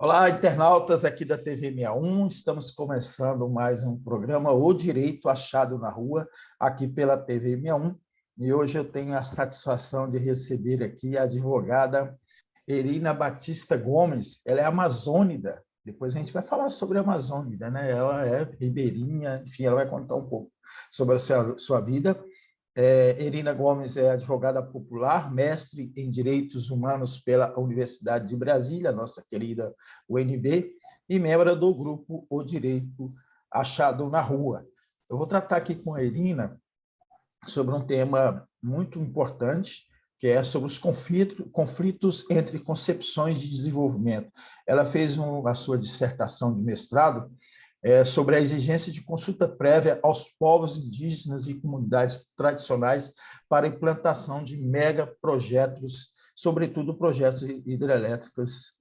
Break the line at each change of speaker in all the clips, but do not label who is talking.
Olá, internautas aqui da TV 61. Estamos começando mais um programa O Direito Achado na Rua, aqui pela TV 61. E hoje eu tenho a satisfação de receber aqui a advogada Erina Batista Gomes. Ela é amazônida. Depois a gente vai falar sobre a Amazônida, né? Ela é ribeirinha, enfim, ela vai contar um pouco sobre a sua vida. Erina Gomes é advogada popular, mestre em Direitos Humanos pela Universidade de Brasília, nossa querida UNB, e membro do grupo O Direito Achado na Rua. Eu vou tratar aqui com a Erina sobre um tema muito importante, que é sobre os conflitos entre concepções de desenvolvimento. Ela fez a sua dissertação de mestrado sobre a exigência de consulta prévia aos povos indígenas e comunidades tradicionais para a implantação de megaprojetos, sobretudo projetos hidrelétricos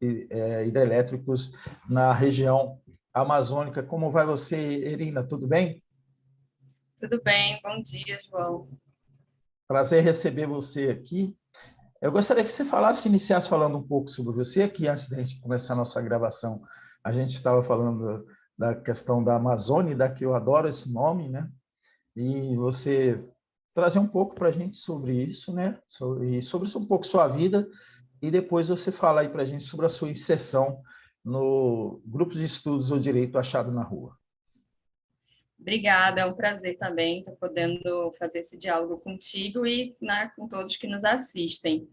na região amazônica. Como vai você, Erina? Tudo bem?
Tudo bem, bom dia, João.
Prazer receber você aqui. Eu gostaria que você iniciasse falando um pouco sobre você, que antes da gente começar a nossa gravação, a gente estava falando da questão da Amazônia, que eu adoro esse nome, né? E você trazer um pouco para a gente sobre isso, né? Sobre um pouco sua vida, e depois você fala aí para a gente sobre a sua inserção no grupo de estudos O Direito Achado na Rua.
Obrigada, é um prazer também estar podendo fazer esse diálogo contigo e, né, com todos que nos assistem.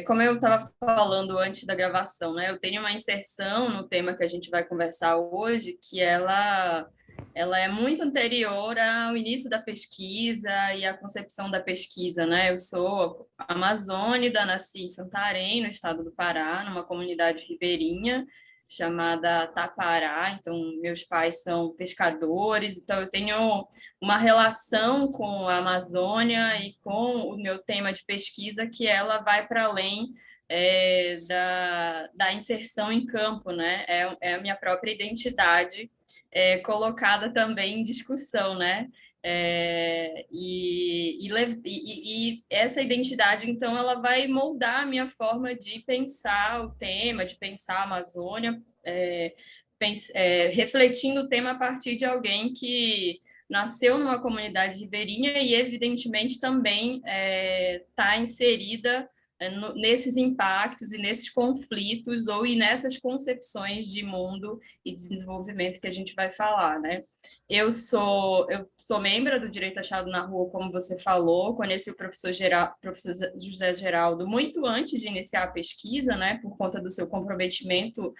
Como eu estava falando antes da gravação, né, eu tenho uma inserção no tema que a gente vai conversar hoje, que ela é muito anterior ao início da pesquisa e à concepção da pesquisa, né? Eu sou amazônida, nasci em Santarém, no estado do Pará, numa comunidade ribeirinha chamada Tapará. Então, meus pais são pescadores, então eu tenho uma relação com a Amazônia e com o meu tema de pesquisa que ela vai para além da inserção em campo, né? É a minha própria identidade colocada também em discussão, né? E essa identidade, então, ela vai moldar a minha forma de pensar o tema, de pensar a Amazônia, refletindo o tema a partir de alguém que nasceu numa comunidade ribeirinha e, evidentemente, também está inserida nesses impactos e nesses conflitos e nessas concepções de mundo e desenvolvimento que a gente vai falar, né? Eu sou membro do Direito Achado na Rua, como você falou, conheci o professor José Geraldo muito antes de iniciar a pesquisa, né, por conta do seu comprometimento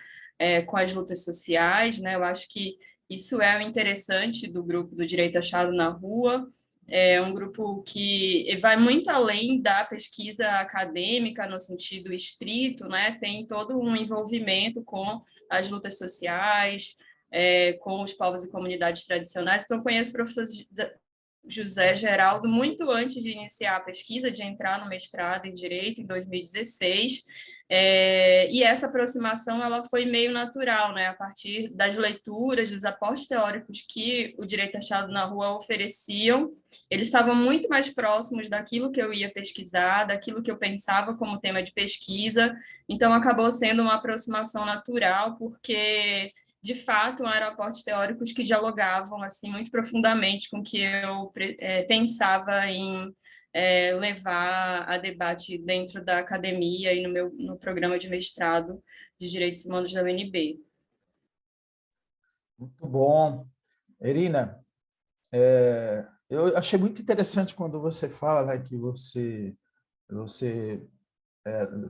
com as lutas sociais, né? Eu acho que isso é o interessante do grupo do Direito Achado na Rua. É um grupo que vai muito além da pesquisa acadêmica no sentido estrito, né? Tem todo um envolvimento com as lutas sociais, com os povos e comunidades tradicionais. Então, conheço o professor José Geraldo muito antes de iniciar a pesquisa, de entrar no mestrado em Direito, em 2016, e essa aproximação ela foi meio natural, né, a partir das leituras, dos aportes teóricos que o Direito Achado na Rua ofereciam. Eles estavam muito mais próximos daquilo que eu ia pesquisar, daquilo que eu pensava como tema de pesquisa, então acabou sendo uma aproximação natural, porque de fato, eram aportes teóricos que dialogavam assim muito profundamente com o que eu pensava em levar a debate dentro da academia e no programa de mestrado de Direitos Humanos da UNB.
Muito bom. Erina, eu achei muito interessante quando você fala, né, que você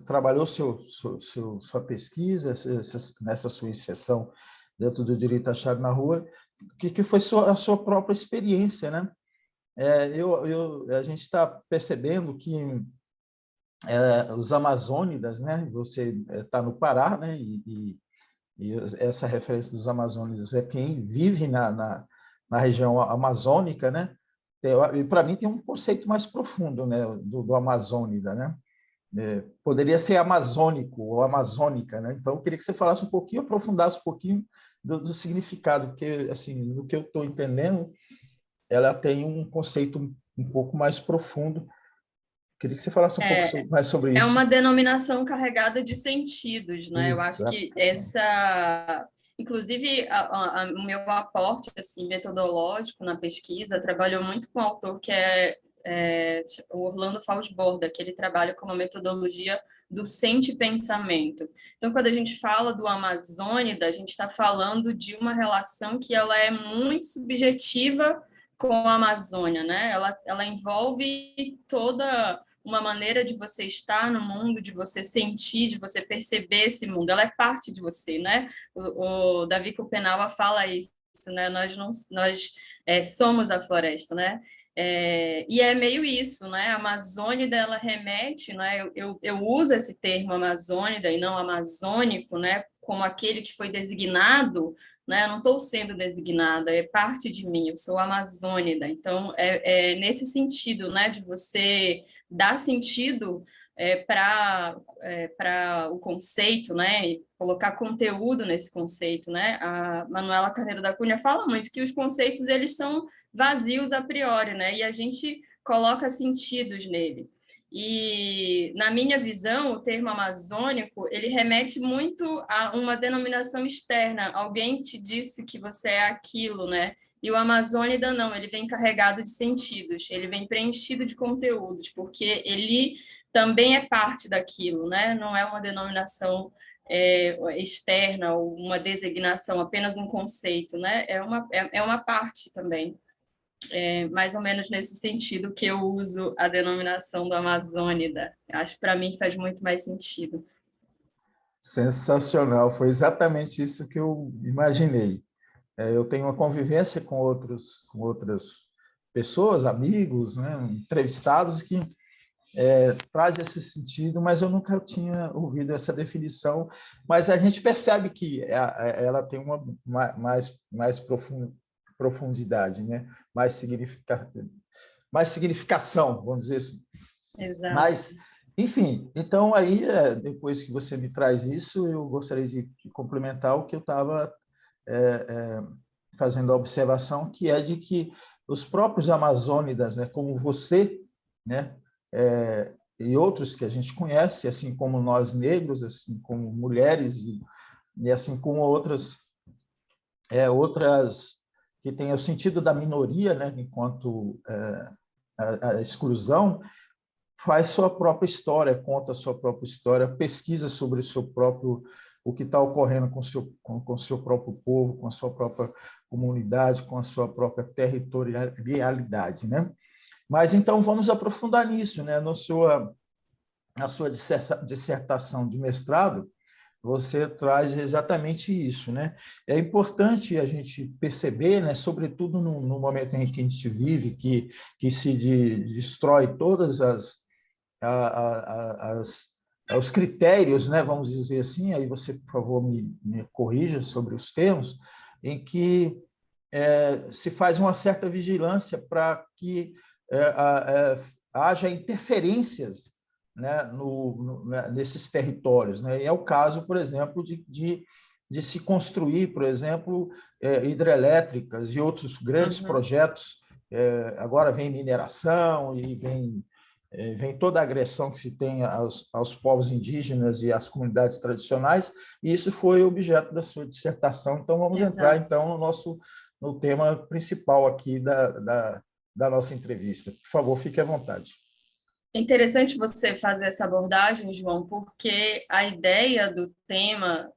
trabalhou sua pesquisa nessa sua inserção dentro do Direito Achado na Rua, que foi a sua própria experiência, né? A gente está percebendo que os amazônidas, né? Você está no Pará, né? E essa referência dos amazônidas é quem vive na região amazônica, né? E para mim tem um conceito mais profundo, né? Do amazônida, né? Poderia ser amazônico ou amazônica, né? Então eu queria que você falasse um pouquinho, aprofundasse um pouquinho do significado, porque assim, no que eu estou entendendo, ela tem um conceito um pouco mais profundo Queria que você falasse um pouco mais sobre
É
isso.
uma denominação carregada de sentidos, né? Eu acho
Exato.
que inclusive, o meu aporte assim metodológico na pesquisa trabalhou muito com um autor que é o Orlando Falsborda, que ele trabalha com uma metodologia do sente-pensamento. Então, quando a gente fala do Amazônida, a gente está falando de uma relação que ela é muito subjetiva com a Amazônia, né? Ela envolve toda uma maneira de você estar no mundo, de você sentir, de você perceber esse mundo. Ela é parte de você, né? O Davi Kopenawa fala isso, né? Nós somos a floresta, né? E é meio isso, né? A Amazônida, ela remete, né? Eu uso esse termo Amazônida e não amazônico, né? Como aquele que foi designado, né? Eu não estou sendo designada, é parte de mim, eu sou amazônida. Então, nesse sentido, né? De você dar sentido para o conceito, né? E colocar conteúdo nesse conceito, né? A Manuela Carneiro da Cunha fala muito que os conceitos eles são vazios a priori, né? E a gente coloca sentidos nele. E, na minha visão, o termo amazônico, ele remete muito a uma denominação externa. Alguém te disse que você é aquilo, né? E o Amazônida não, ele vem carregado de sentidos, ele vem preenchido de conteúdos, porque ele também é parte daquilo, né? Não é uma denominação externa ou uma designação, apenas um conceito, né? É uma parte também. Mais ou menos nesse sentido que eu uso a denominação do Amazônida. Acho que para mim faz muito mais sentido.
Sensacional, foi exatamente isso que eu imaginei. Eu tenho uma convivência com outras pessoas, amigos, né, entrevistados, que traz esse sentido, mas eu nunca tinha ouvido essa definição. Mas a gente percebe que ela tem uma mais profundidade, né? mais significação, vamos dizer assim.
Exato.
Mas, enfim, então aí, depois que você me traz isso, eu gostaria de complementar o que eu estava fazendo a observação, que é de que os próprios amazônidas, né, como você, né, e outros que a gente conhece, assim como nós negros, assim como mulheres e assim como outras que têm o sentido da minoria, né, enquanto a exclusão, faz sua própria história, conta a sua própria história, pesquisa sobre o que está ocorrendo com o seu próprio povo, com a sua própria comunidade, com a sua própria territorialidade, né? Mas então vamos aprofundar nisso, né? Na sua dissertação de mestrado, você traz exatamente isso, né? É importante a gente perceber, né, sobretudo no momento em que a gente vive, que se destrói todas os critérios, né, vamos dizer assim, aí você, por favor, me corrija sobre os termos, em que se faz uma certa vigilância para que haja interferências, né, nesses territórios, né? E é o caso, por exemplo, de se construir, por exemplo, hidrelétricas e outros grandes projetos. Agora vem mineração e vem toda a agressão que se tem aos povos indígenas e às comunidades tradicionais, e isso foi objeto da sua dissertação. Então, vamos entrar então no tema principal aqui da nossa entrevista. Por favor, fique à vontade.
É interessante você fazer essa abordagem, João, porque a ideia do tema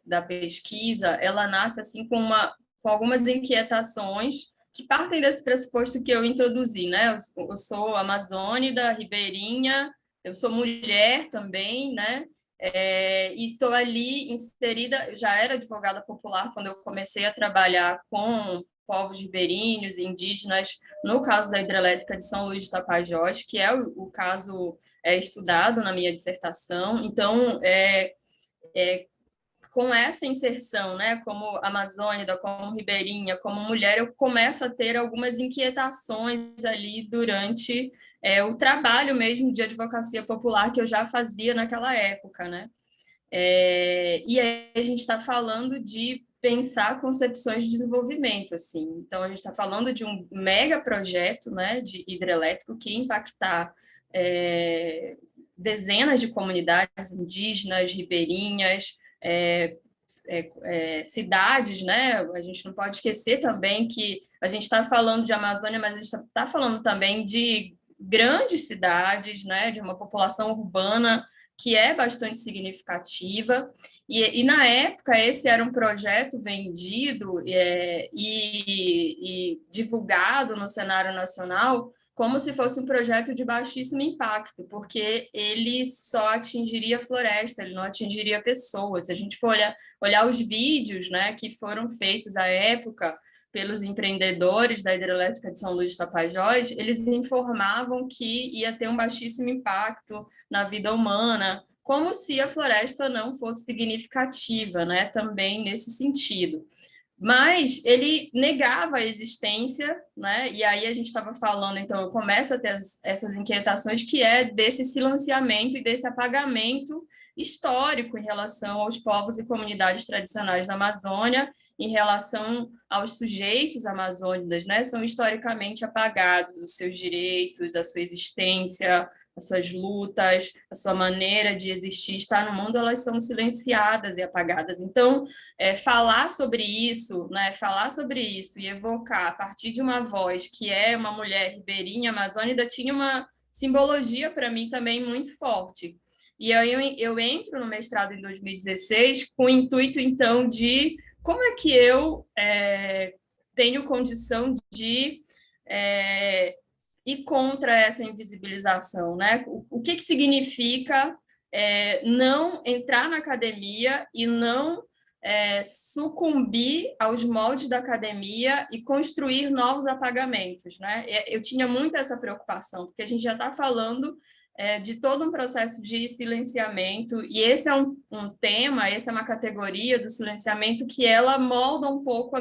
da pesquisa, ela nasce assim com algumas inquietações que partem desse pressuposto que eu introduzi, né? Eu sou amazônida, ribeirinha, eu sou mulher também, né? E estou ali inserida, já era advogada popular quando eu comecei a trabalhar com povos ribeirinhos e indígenas, no caso da hidrelétrica de São Luís de Tapajós, que é o caso estudado na minha dissertação. Então, com essa inserção, né, como amazônida, como ribeirinha, como mulher, eu começo a ter algumas inquietações ali durante o trabalho mesmo de advocacia popular que eu já fazia naquela época, né? E aí a gente está falando de pensar concepções de desenvolvimento, assim. Então, a gente está falando de um mega projeto, né, de hidrelétrico que ia impactar dezenas de comunidades indígenas, ribeirinhas, cidades, né? A gente não pode esquecer também que a gente está falando de Amazônia, mas a gente está falando também de grandes cidades, né? De uma população urbana que é bastante significativa, e na época esse era um projeto vendido e divulgado no cenário nacional como se fosse um projeto de baixíssimo impacto, porque ele só atingiria a floresta, ele não atingiria pessoas. Se a gente for olhar os vídeos, né, que foram feitos à época pelos empreendedores da hidrelétrica de São Luís de Tapajós, eles informavam que ia ter um baixíssimo impacto na vida humana, como se a floresta não fosse significativa, né, também nesse sentido. Mas ele negava a existência, né? E aí a gente estava falando, então eu começo a ter essas inquietações que é desse silenciamento e desse apagamento histórico em relação aos povos e comunidades tradicionais da Amazônia, em relação aos sujeitos amazônicos, né? São historicamente apagados os seus direitos, a sua existência, as suas lutas, a sua maneira de existir, estar no mundo, elas são silenciadas e apagadas. Então, falar sobre isso, né, falar sobre isso e evocar a partir de uma voz que é uma mulher ribeirinha amazônica tinha uma simbologia para mim também muito forte. E aí eu entro no mestrado em 2016 com o intuito, então, de como é que eu tenho condição de ir contra essa invisibilização, né? O que significa não entrar na academia e não sucumbir aos moldes da academia e construir novos apagamentos, né? Eu tinha muito essa preocupação, porque a gente já está falando de todo um processo de silenciamento, e esse é um tema, essa é uma categoria do silenciamento que ela molda um pouco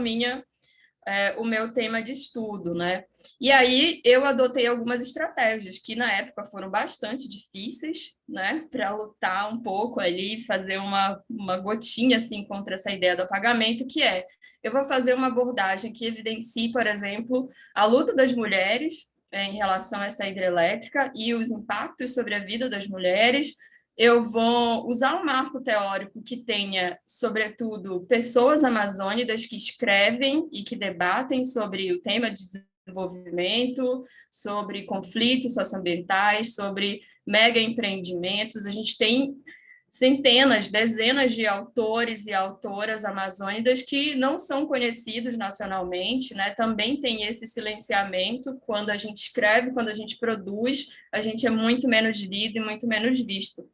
o meu tema de estudo, né? E aí eu adotei algumas estratégias que na época foram bastante difíceis, né? Para lutar um pouco ali, fazer uma gotinha assim contra essa ideia do apagamento, que eu vou fazer uma abordagem que evidencie, por exemplo, a luta das mulheres em relação a essa hidrelétrica e os impactos sobre a vida das mulheres. Eu vou usar um marco teórico que tenha, sobretudo, pessoas amazônicas que escrevem e que debatem sobre o tema de desenvolvimento, sobre conflitos socioambientais, sobre mega empreendimentos. A gente tem centenas, dezenas de autores e autoras amazônicas que não são conhecidos nacionalmente, né? Também tem esse silenciamento quando a gente escreve, quando a gente produz, a gente é muito menos lido e muito menos visto.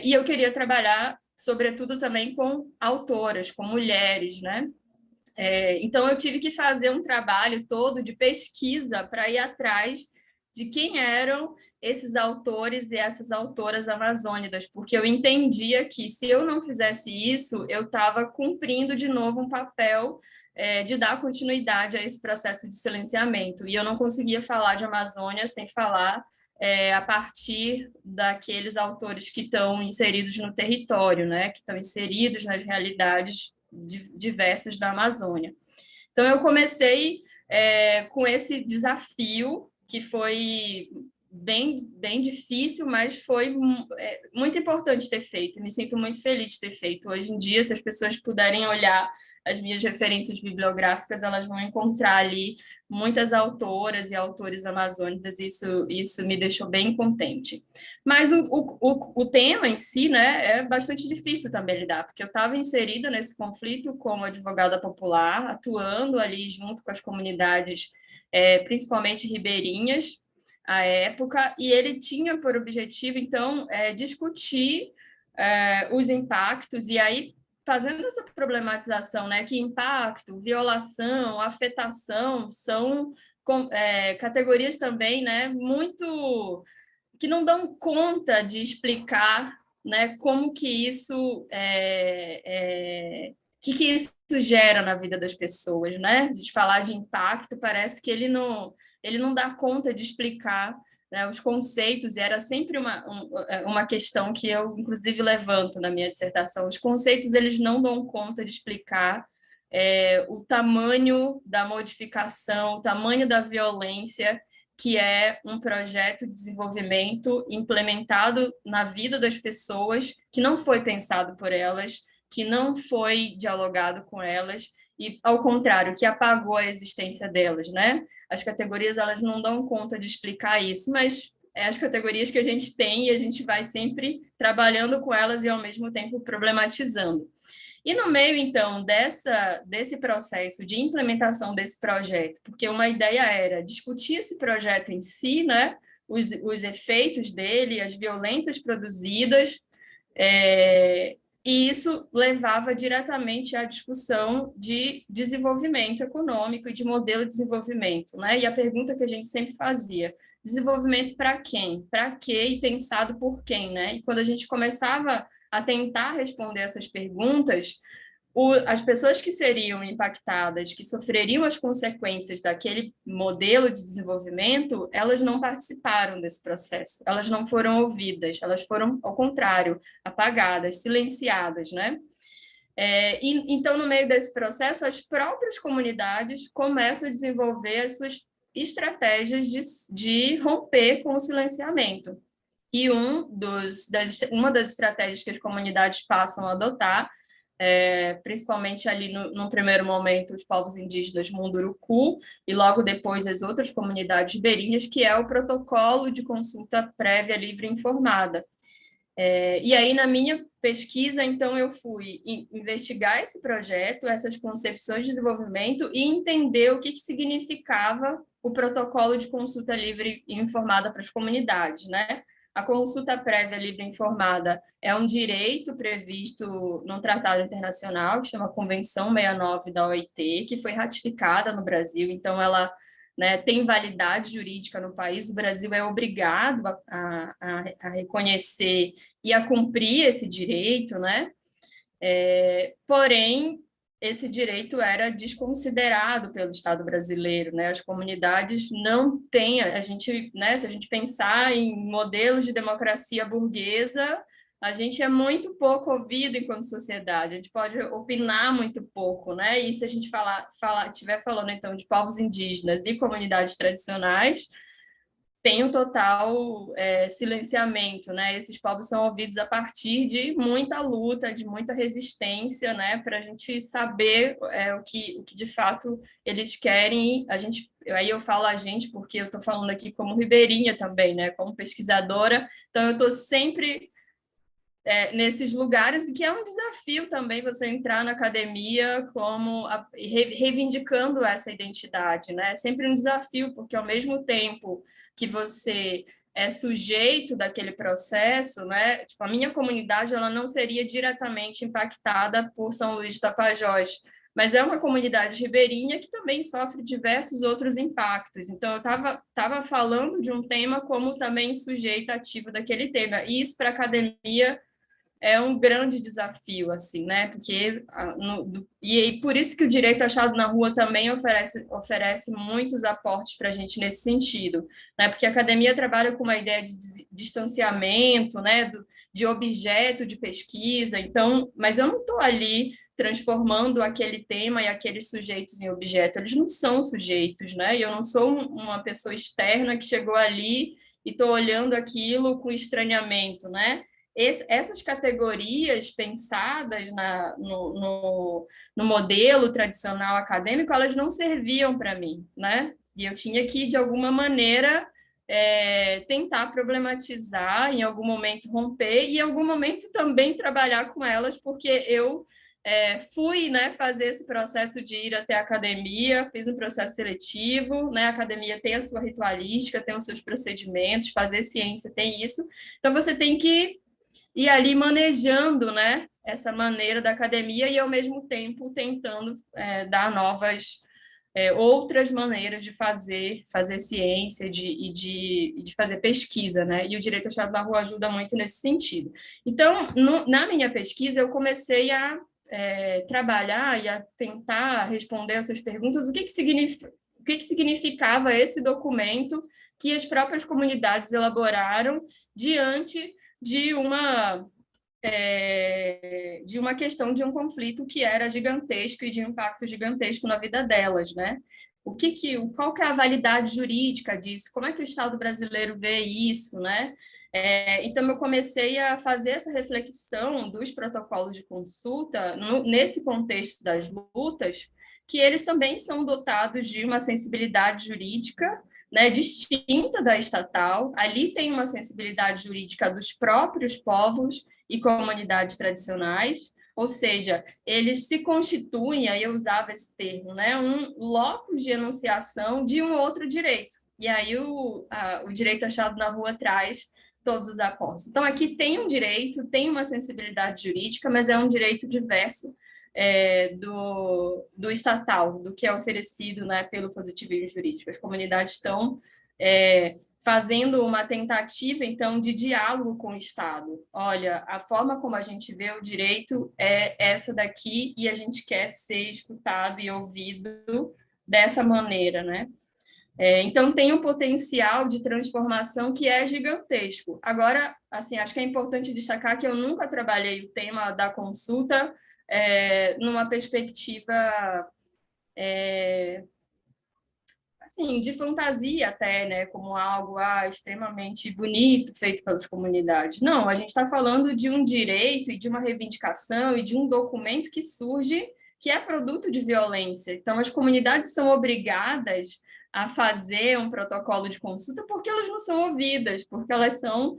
E eu queria trabalhar, sobretudo, também com autoras, com mulheres, né? Então, eu tive que fazer um trabalho todo de pesquisa para ir atrás de quem eram esses autores e essas autoras amazônicas, porque eu entendia que, se eu não fizesse isso, eu estava cumprindo de novo um papel de dar continuidade a esse processo de silenciamento, e eu não conseguia falar de Amazônia sem falar a partir daqueles autores que estão inseridos no território, né, que estão inseridos nas realidades diversas da Amazônia. Então, eu comecei com esse desafio, que foi bem difícil, mas foi muito importante ter feito. Me sinto muito feliz de ter feito. Hoje em dia, se as pessoas puderem olhar as minhas referências bibliográficas, elas vão encontrar ali muitas autoras e autores amazônicos, e isso me deixou bem contente. Mas o tema em si, né, é bastante difícil também lidar, porque eu estava inserida nesse conflito como advogada popular, atuando ali junto com as comunidades, principalmente ribeirinhas, à época, e ele tinha por objetivo, então, discutir os impactos, e aí fazendo essa problematização, né, que impacto, violação, afetação são categorias também, né, muito que não dão conta de explicar, né, como que isso que isso gera na vida das pessoas, né? De falar de impacto, parece que ele não dá conta de explicar, né, os conceitos, e era sempre uma questão que eu, inclusive, levanto na minha dissertação. Os conceitos, eles não dão conta de explicar o tamanho da modificação, o tamanho da violência que é um projeto de desenvolvimento implementado na vida das pessoas, que não foi pensado por elas, que não foi dialogado com elas, e, ao contrário, que apagou a existência delas, né? As categorias, elas não dão conta de explicar isso, mas é as categorias que a gente tem e a gente vai sempre trabalhando com elas e, ao mesmo tempo, problematizando. E no meio, então, desse processo de implementação desse projeto, porque uma ideia era discutir esse projeto em si, né, os efeitos dele, as violências produzidas, e isso levava diretamente à discussão de desenvolvimento econômico e de modelo de desenvolvimento, né? E a pergunta que a gente sempre fazia: desenvolvimento para quem? Para quê e pensado por quem, né? E quando a gente começava a tentar responder essas perguntas, as pessoas que seriam impactadas, que sofreriam as consequências daquele modelo de desenvolvimento, elas não participaram desse processo, elas não foram ouvidas, elas foram, ao contrário, apagadas, silenciadas, né? Então, no meio desse processo, as próprias comunidades começam a desenvolver as suas estratégias de romper com o silenciamento. E uma das estratégias que as comunidades passam a adotar, principalmente ali no primeiro momento os povos indígenas Munduruku e logo depois as outras comunidades ribeirinhas, que é o protocolo de consulta prévia livre e informada. E aí, na minha pesquisa, então, eu fui investigar esse projeto, essas concepções de desenvolvimento e entender o que significava o protocolo de consulta livre e informada para as comunidades, né? A consulta prévia livre e informada é um direito previsto num tratado internacional que chama Convenção 69 da OIT, que foi ratificada no Brasil, então ela, né, tem validade jurídica no país. O Brasil é obrigado a reconhecer e a cumprir esse direito, né? Porém, esse direito era desconsiderado pelo Estado brasileiro, né? As comunidades não têm, a gente, né, se a gente pensar em modelos de democracia burguesa, a gente é muito pouco ouvido enquanto sociedade, a gente pode opinar muito pouco, né? E se a gente estiver falando, então, de povos indígenas e comunidades tradicionais, tem um total silenciamento, né? Esses povos são ouvidos a partir de muita luta, de muita resistência, né? Para a gente saber o que de fato eles querem. Aí eu falo a gente porque eu estou falando aqui como ribeirinha também, né? Como pesquisadora, então eu estou sempre nesses lugares, que é um desafio também você entrar na academia reivindicando essa identidade, né? É sempre um desafio, porque ao mesmo tempo que você é sujeito daquele processo, né? Tipo, a minha comunidade ela não seria diretamente impactada por São Luís de Tapajós, mas é uma comunidade ribeirinha que também sofre diversos outros impactos. Então, eu estava falando de um tema como também sujeito ativo daquele tema. E isso para a academia é um grande desafio, assim, né? Porque e por isso que o direito achado na rua também oferece muitos aportes para a gente nesse sentido, né? Porque a academia trabalha com uma ideia de distanciamento, né? De objeto de pesquisa, então, mas eu não estou ali transformando aquele tema e aqueles sujeitos em objeto, eles não são sujeitos, né? E eu não sou uma pessoa externa que chegou ali e estou olhando aquilo com estranhamento, né? Essas categorias pensadas no modelo tradicional acadêmico, elas não serviam para mim, né? E eu tinha que, de alguma maneira, tentar problematizar, em algum momento romper, e em algum momento também trabalhar com elas, porque eu fui, né, fazer esse processo de ir até a academia, fiz um processo seletivo, né? A academia tem a sua ritualística, tem os seus procedimentos, fazer ciência tem isso, então você tem que e ali manejando, né, essa maneira da academia e, ao mesmo tempo, tentando dar outras maneiras de fazer ciência e de fazer pesquisa, né? E o direito achado na rua ajuda muito nesse sentido. Então, na minha pesquisa, eu comecei a trabalhar e a tentar responder essas perguntas, o que significava esse documento que as próprias comunidades elaboraram diante de uma questão de um conflito que era gigantesco e de um impacto gigantesco na vida delas, né? Qual que é a validade jurídica disso? Como é que o Estado brasileiro vê isso, né? Então, eu comecei a fazer essa reflexão dos protocolos de consulta nesse contexto das lutas, que eles também são dotados de uma sensibilidade jurídica, né, distinta da estatal. Ali tem uma sensibilidade jurídica dos próprios povos e comunidades tradicionais, ou seja, eles se constituem, aí eu usava esse termo, né, um locus de enunciação de um outro direito. E aí o direito achado na rua traz todos os acordos. Então, aqui tem um direito, tem uma sensibilidade jurídica, mas é um direito diverso do estatal, do que é oferecido, né, pelo positivismo jurídico. As comunidades estão fazendo uma tentativa, então, de diálogo com o Estado. Olha, a forma como a gente vê o direito é essa daqui e a gente quer ser escutado e ouvido dessa maneira, né? Então, tem um potencial de transformação que é gigantesco. Agora, assim, acho que é importante destacar que eu nunca trabalhei o tema da consulta numa perspectiva assim, de fantasia até, né, como algo extremamente bonito feito pelas comunidades. Não, a gente está falando de um direito e de uma reivindicação e de um documento que surge, que é produto de violência. Então, as comunidades são obrigadas a fazer um protocolo de consulta porque elas não são ouvidas, porque elas são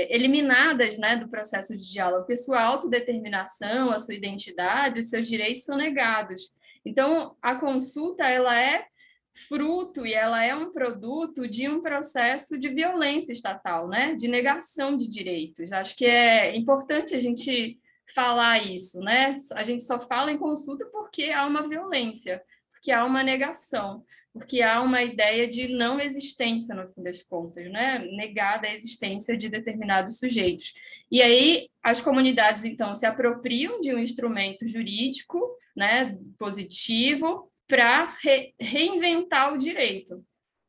eliminadas, né, do processo de diálogo, porque sua autodeterminação, a sua identidade, os seus direitos são negados. Então, a consulta, ela é fruto e ela é um produto de um processo de violência estatal, né, de negação de direitos. Acho que é importante a gente falar isso, né? A gente só fala em consulta porque há uma violência, porque há uma negação, porque há uma ideia de não existência, no fim das contas, né? Negada a existência de determinados sujeitos. E aí as comunidades, então, se apropriam de um instrumento jurídico, né, positivo, para reinventar o direito,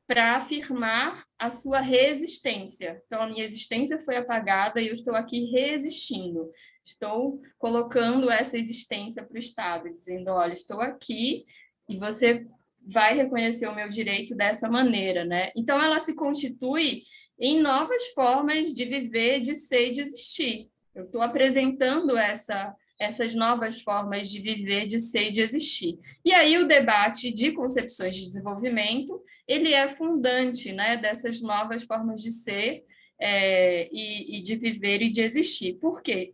para afirmar a sua resistência. Então, a minha existência foi apagada e eu estou aqui resistindo. Estou colocando essa existência para o Estado, dizendo, olha, estou aqui e você vai reconhecer o meu direito dessa maneira, né? Então, ela se constitui em novas formas de viver, de ser e de existir. Eu estou apresentando essas novas formas de viver, de ser e de existir. E aí o debate de concepções de desenvolvimento, ele é fundante, né, dessas novas formas de ser e de viver e de existir. Por quê?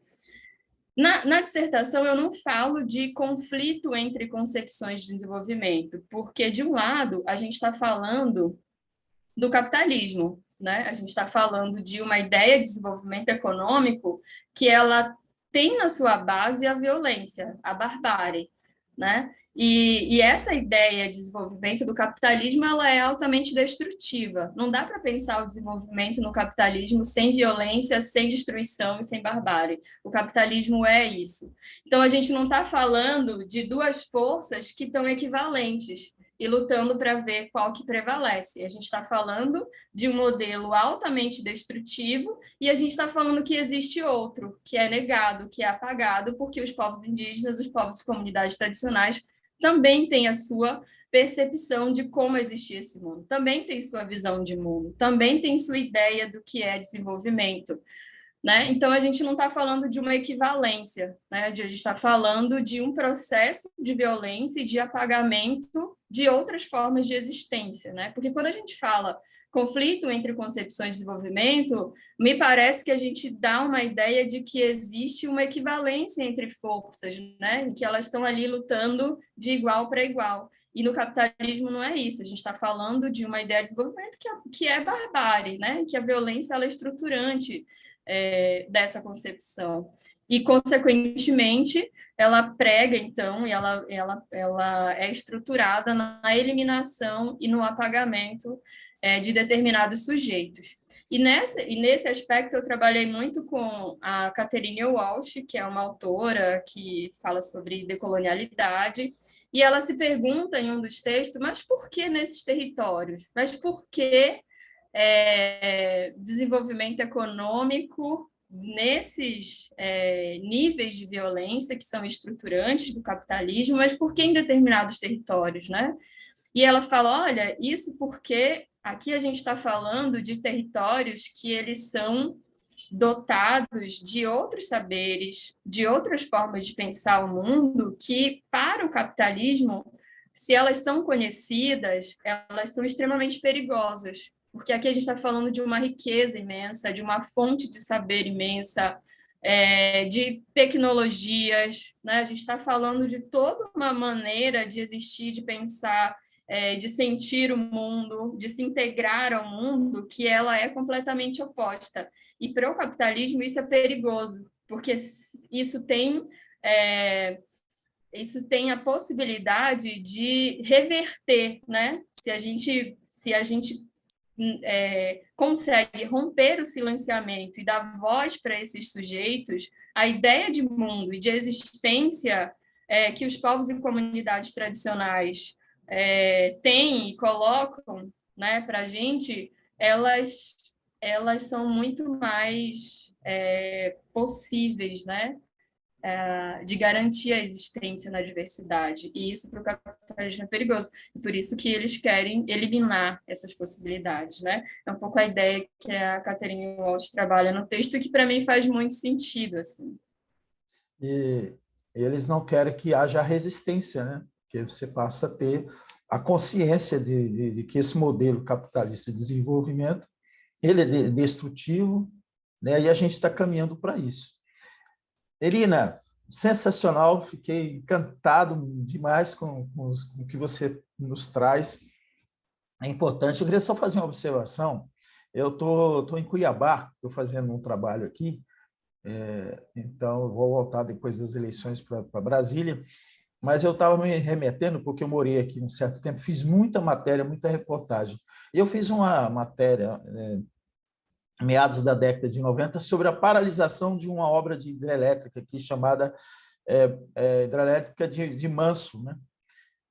Na dissertação, eu não falo de conflito entre concepções de desenvolvimento, porque, de um lado, a gente está falando do capitalismo, né? A gente está falando de uma ideia de desenvolvimento econômico que ela tem na sua base a violência, a barbárie, né? E essa ideia de desenvolvimento do capitalismo, ela é altamente destrutiva. Não dá para pensar o desenvolvimento no capitalismo sem violência, sem destruição e sem barbárie. O capitalismo é isso. Então, a gente não está falando de duas forças que estão equivalentes e lutando para ver qual que prevalece. A gente está falando de um modelo altamente destrutivo e a gente está falando que existe outro, que é negado, que é apagado, porque os povos indígenas, os povos de comunidades tradicionais também têm a sua percepção de como existia esse mundo, também tem sua visão de mundo, também tem sua ideia do que é desenvolvimento. Né? Então, a gente não está falando de uma equivalência, né? A gente está falando de um processo de violência e de apagamento de outras formas de existência, né? Porque quando a gente fala conflito entre concepções de desenvolvimento, me parece que a gente dá uma ideia de que existe uma equivalência entre forças, né? Que elas estão ali lutando de igual para igual. E no capitalismo não é isso, a gente está falando de uma ideia de desenvolvimento que é barbárie, né? Que a violência ela é estruturante dessa concepção. E, consequentemente, ela prega, então, e ela é estruturada na eliminação e no apagamento de determinados sujeitos. E nesse aspecto, eu trabalhei muito com a Catherine Walsh, que é uma autora que fala sobre decolonialidade, e ela se pergunta em um dos textos, mas por que nesses territórios? Mas por que desenvolvimento econômico nesses níveis de violência que são estruturantes do capitalismo, mas por que em determinados territórios, né? E ela fala, olha, isso porque aqui a gente está falando de territórios que eles são dotados de outros saberes, de outras formas de pensar o mundo, que para o capitalismo, se elas são conhecidas, elas são extremamente perigosas, porque aqui a gente está falando de uma riqueza imensa, de uma fonte de saber imensa, de tecnologias, né? A gente está falando de toda uma maneira de existir, de pensar, de sentir o mundo, de se integrar ao mundo, que ela é completamente oposta. E para o capitalismo isso é perigoso, porque isso tem a possibilidade de reverter, né? Se a gente consegue romper o silenciamento e dar voz para esses sujeitos, a ideia de mundo e de existência que os povos e comunidades tradicionais têm e colocam, né, para a gente, elas são muito mais possíveis, né, de garantir a existência na diversidade. E isso para o capitalismo é perigoso. E por isso que eles querem eliminar essas possibilidades, né? É um pouco a ideia que a Catherine Walsh trabalha no texto, que para mim faz muito sentido, assim.
E eles não querem que haja resistência, né? Porque você passa a ter a consciência de que esse modelo capitalista de desenvolvimento ele é destrutivo, né? E a gente está caminhando para isso. Erina, sensacional, fiquei encantado demais com o que você nos traz. É importante. Eu queria só fazer uma observação. Eu estou em Cuiabá, estou fazendo um trabalho aqui, então eu vou voltar depois das eleições para Brasília, mas eu estava me remetendo, porque eu morei aqui um certo tempo, fiz muita matéria, muita reportagem. Eu fiz uma matéria meados da década de 90, sobre a paralisação de uma obra de hidrelétrica aqui chamada hidrelétrica de Manso, né?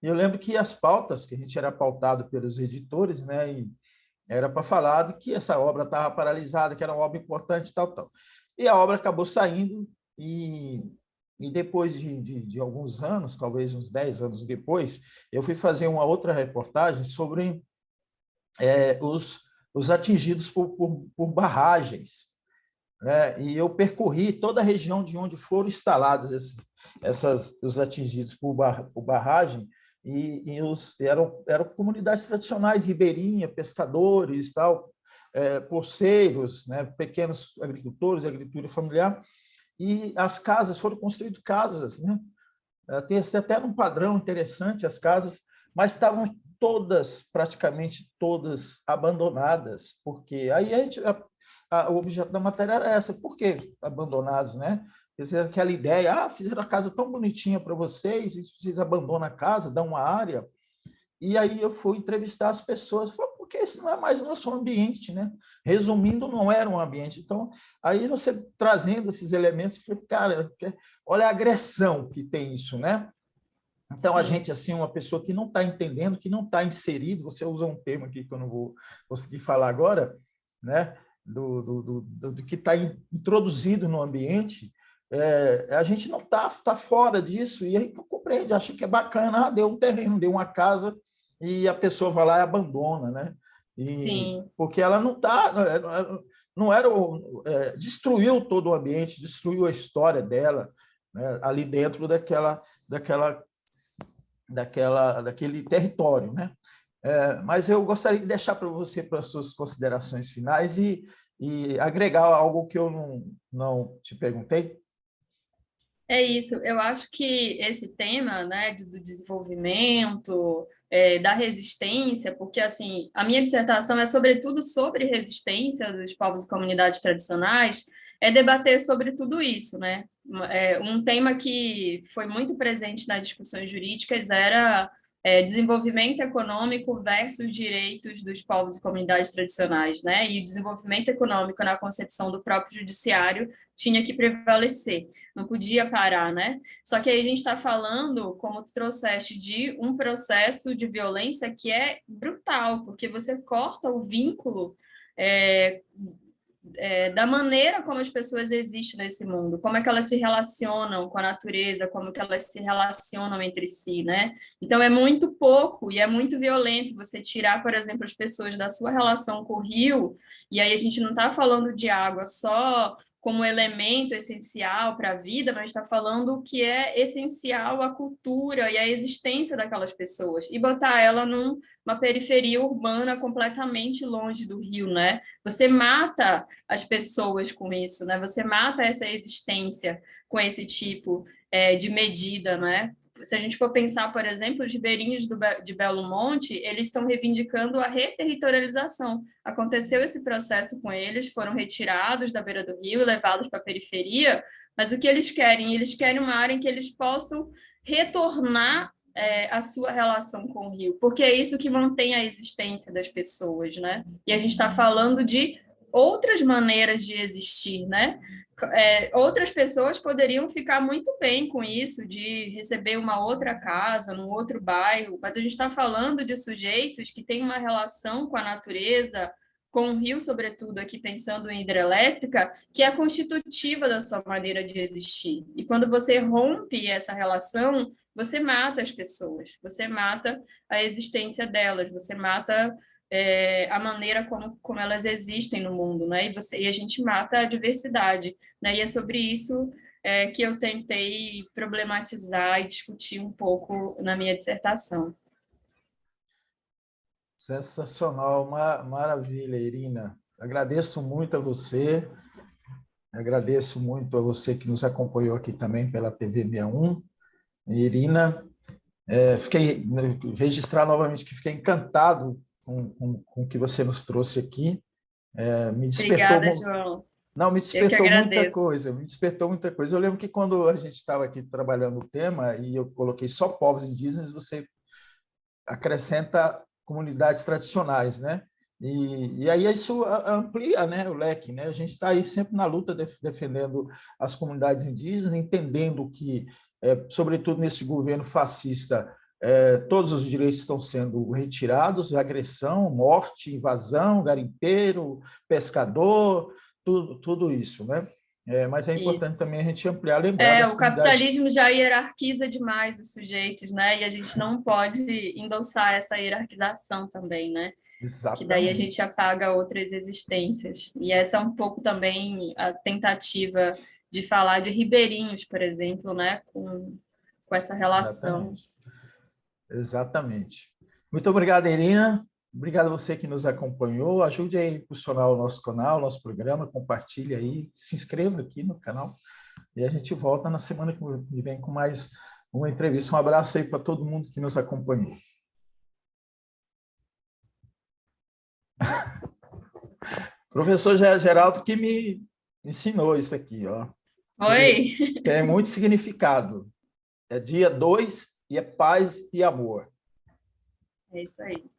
E eu lembro que as pautas, que a gente era pautado pelos editores, né? E era para falar de que essa obra estava paralisada, que era uma obra importante, tal, tal. E a obra acabou saindo e depois de alguns anos, talvez uns 10 anos depois, eu fui fazer uma outra reportagem sobre os atingidos por barragens, né? E eu percorri toda a região de onde foram instalados os atingidos por barragem, eram comunidades tradicionais, ribeirinha, pescadores, tal, poceiros, né? Pequenos agricultores, agricultura familiar, e as casas foram construídas casas, né? Tem até um padrão interessante as casas, mas estavam praticamente todas abandonadas, porque aí o objeto da matéria era essa, por que abandonados, né? Aquela ideia, fizeram a casa tão bonitinha para vocês, e vocês abandonam a casa, dão uma área, e aí eu fui entrevistar as pessoas, porque esse não é mais o nosso ambiente, né? Resumindo, não era um ambiente. Então, aí você trazendo esses elementos, eu falei, cara, olha a agressão que tem isso, né? Então, Sim. A gente, assim, uma pessoa que não está entendendo, que não está inserido, você usa um termo aqui que eu não vou conseguir falar agora, né? Do que está introduzido no ambiente, a gente não está fora disso, e aí compreende, acha que é bacana, deu um terreno, deu uma casa, e a pessoa vai lá e abandona, né?
Sim.
Porque ela não era destruiu todo o ambiente, destruiu a história dela, né? Ali dentro daquele território, né? Mas eu gostaria de deixar para você para as suas considerações finais e agregar algo que eu não te perguntei.
É isso, eu acho que esse tema, né, do desenvolvimento, da resistência, porque, assim, a minha dissertação é sobretudo sobre resistência dos povos e comunidades tradicionais, é debater sobre tudo isso, né? Um tema que foi muito presente nas discussões jurídicas era desenvolvimento econômico versus direitos dos povos e comunidades tradicionais, né? E o desenvolvimento econômico na concepção do próprio judiciário tinha que prevalecer, não podia parar, né? Só que aí a gente está falando, como tu trouxeste, de um processo de violência que é brutal, porque você corta o vínculo da maneira como as pessoas existem nesse mundo, como é que elas se relacionam com a natureza, como que elas se relacionam entre si, né? Então, é muito pouco e é muito violento você tirar, por exemplo, as pessoas da sua relação com o rio, e aí a gente não está falando de água só como elemento essencial para a vida, mas está falando o que é essencial à cultura e à existência daquelas pessoas, e botar ela numa periferia urbana completamente longe do rio, né? Você mata as pessoas com isso, né? Você mata essa existência com esse tipo de medida, né? Se a gente for pensar, por exemplo, os ribeirinhos de Belo Monte, eles estão reivindicando a reterritorialização. Aconteceu esse processo com eles, foram retirados da beira do rio e levados para a periferia, mas o que eles querem? Eles querem uma área em que eles possam retornar a sua relação com o rio, porque é isso que mantém a existência das pessoas, né? E a gente está falando de outras maneiras de existir, né? Outras pessoas poderiam ficar muito bem com isso, de receber uma outra casa, num outro bairro, mas a gente está falando de sujeitos que têm uma relação com a natureza, com o rio, sobretudo, aqui pensando em hidrelétrica, que é constitutiva da sua maneira de existir. E quando você rompe essa relação, você mata as pessoas, você mata a existência delas, você mata a maneira como elas existem no mundo, né? E a gente mata a diversidade, né? E é sobre isso que eu tentei problematizar e discutir um pouco na minha dissertação.
Sensacional, maravilha, Irina. Agradeço muito a você, agradeço muito a você que nos acompanhou aqui também pela TV 61. Irina, registrar novamente que fiquei encantado com o que você nos trouxe aqui. Me despertou.
Obrigada, João.
Não, me
Eu que
despertou muita
agradeço.
coisa, me despertou muita coisa. Eu lembro que quando a gente estava aqui trabalhando o tema e eu coloquei só povos indígenas, você acrescenta comunidades tradicionais, né? E aí isso amplia, né, o leque, né? A gente está aí sempre na luta defendendo as comunidades indígenas, entendendo que, sobretudo nesse governo fascista, todos os direitos estão sendo retirados, agressão, morte, invasão, garimpeiro, pescador, tudo isso, né? Mas é importante
Isso.
também a gente ampliar, lembrar das
O
comunidades.
capitalismo já hierarquiza demais os sujeitos, né? E a gente não pode endossar essa hierarquização também, né? Que daí a gente
Exatamente.
apaga outras existências. E essa é um pouco também a tentativa de falar de ribeirinhos, por exemplo, né? Com essa relação.
Exatamente. Exatamente. Muito obrigado, Irina. Obrigado a você que nos acompanhou. Ajude a impulsionar o nosso canal, nosso programa, compartilhe aí, se inscreva aqui no canal. E a gente volta na semana que vem com mais uma entrevista. Um abraço aí para todo mundo que nos acompanhou. Professor Geraldo que me ensinou isso aqui, ó.
Oi!
Tem muito significado. É dia 2 e é paz e amor.
É isso aí.